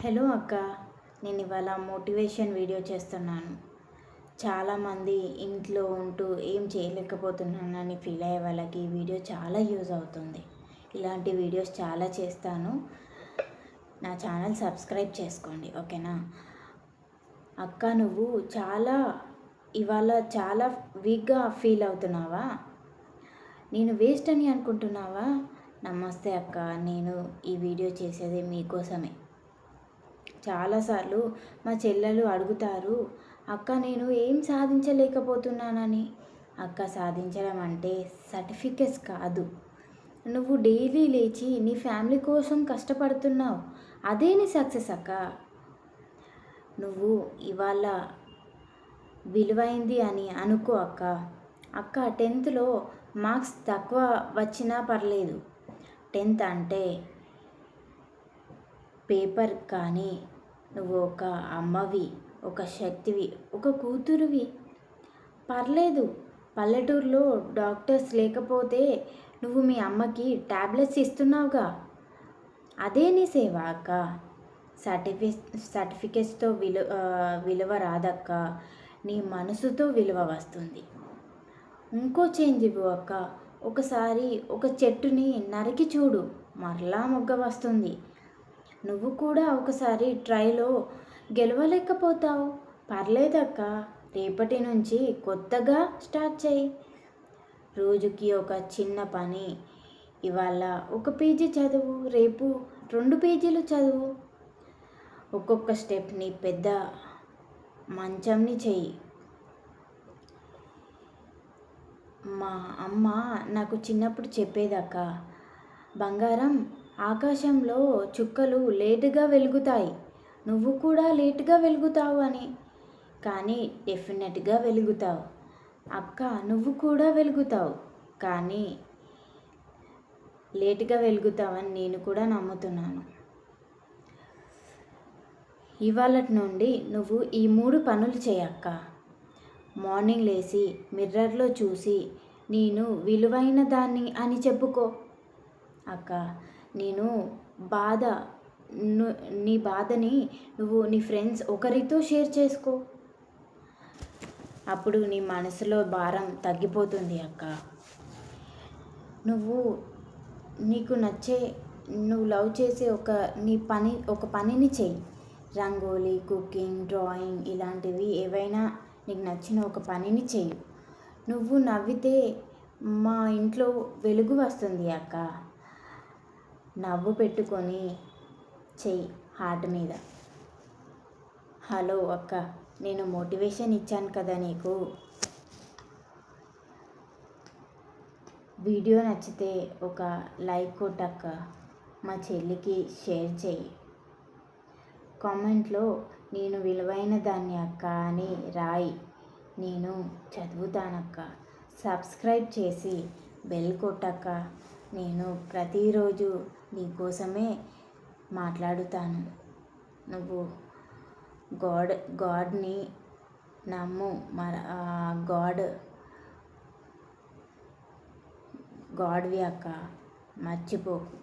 Hello అక్క, నేను ఇవాళ మోటివేషన్ వీడియో చేస్తున్నాను. చాలామంది ఇంట్లో ఉంటూ ఏం చేయలేకపోతున్నానని ఫీల్ అయ్యే వాళ్ళకి ఈ వీడియో చాలా యూజ్ అవుతుంది. ఇలాంటి వీడియోస్ చాలా చేస్తాను. నా ఛానల్ సబ్స్క్రైబ్ చేసుకోండి, ఓకేనా? అక్క, నువ్వు ఇవాళ చాలా వీక్గా ఫీల్ అవుతున్నావా? నేను వేస్ట్ అని అనుకుంటున్నావా? నమస్తే అక్క, నేను ఈ వీడియో చేసేది మీకోసమే. చాలాసార్లు మా చెల్లెలు అడుగుతారు, అక్క నేను ఏం సాధించలేకపోతున్నానని. అక్క, సాధించడం అంటే సర్టిఫికెట్స్ కాదు. నువ్వు డైలీ లేచి నీ ఫ్యామిలీ కోసం కష్టపడుతున్నావు, అదే నీ సక్సెస్ అక్క. నువ్వు ఇవాళ విలువైంది అని అనుకో అక్క. అక్క, 10th మార్క్స్ తక్కువ వచ్చినా పర్లేదు. 10th అంటే పేపర్, కానీ నువ్వు ఒక అమ్మవి, ఒక శక్తివి, ఒక కూతురువి. పర్లేదు, పల్లెటూరులో డాక్టర్స్ లేకపోతే నువ్వు మీ అమ్మకి టాబ్లెట్స్ ఇస్తున్నావుగా, అదే నీ సేవ అక్క. సర్టిఫికెట్స్తో విలువ రాదక్క, నీ మనసుతో విలువ వస్తుంది. ఇంకో చేంజ్ ఇవ్వు అక్క. ఒకసారి ఒక చెట్టుని నరికి చూడు, మరలా మొగ్గ వస్తుంది. నువ్వు కూడా ఒకసారి ట్రైలో గెలవలేకపోతావు, పర్లేదక్క. రేపటి నుంచి కొత్తగా స్టార్ట్ చేయి. రోజుకి ఒక చిన్న పని. ఇవాళ 1 పేజీ చదువు, రేపు 2 పేజీలు చదువు. ఒక్కొక్క స్టెప్ని పెద్ద మంచంని చెయ్యి. మా అమ్మ నాకు చిన్నప్పుడు చెప్పేదక్క, బంగారం, ఆకాశంలో చుక్కలు లేటుగా వెలుగుతాయి, నువ్వు కూడా లేటుగా వెలుగుతావు అని. కానీ డెఫినెట్గా వెలుగుతావు అక్క. నువ్వు కూడా వెలుగుతావు, కానీ లేటుగా వెలుగుతావని నేను కూడా నమ్ముతున్నాను. ఇవాళటి నుండి నువ్వు ఈ 3 పనులు చేయక్క. మార్నింగ్ లేచి మిర్రర్లో చూసి నేను విలువైన దాన్ని అని చెప్పుకో. అక్క, నీ బాధని నువ్వు నీ ఫ్రెండ్స్ ఒకరితో షేర్ చేసుకో. అప్పుడు నీ మనసులో భారం తగ్గిపోతుంది అక్క. నీకు నచ్చే, నువ్వు లవ్ చేసే ఒక పనిని చెయ్యి. రంగోలీ, కుకింగ్, డ్రాయింగ్, ఇలాంటివి ఏవైనా నీకు నచ్చిన ఒక పనిని చెయ్యి. నువ్వు నవ్వితే మా ఇంట్లో వెలుగు వస్తుంది అక్క. నవ్వు పెట్టుకొని చెయ్యి హార్ట్ మీద. హలో అక్క, నేను మోటివేషన్ ఇచ్చాను కదా నీకు. వీడియో నచ్చితే ఒక లైక్ కొట్టక్క. మా చెల్లికి షేర్ చెయ్యి. కామెంట్లో నేను విలువైన దాన్ని అక్క అని రాయి, నేను చదువుతానక్క. సబ్స్క్రైబ్ చేసి బెల్ కొట్టక్క. నేను ప్రతిరోజు నీకోసమే మాట్లాడుతాను. నువ్వు గాడ్ని నమ్ము. గాడ్వి అక్క, మర్చిపోకు.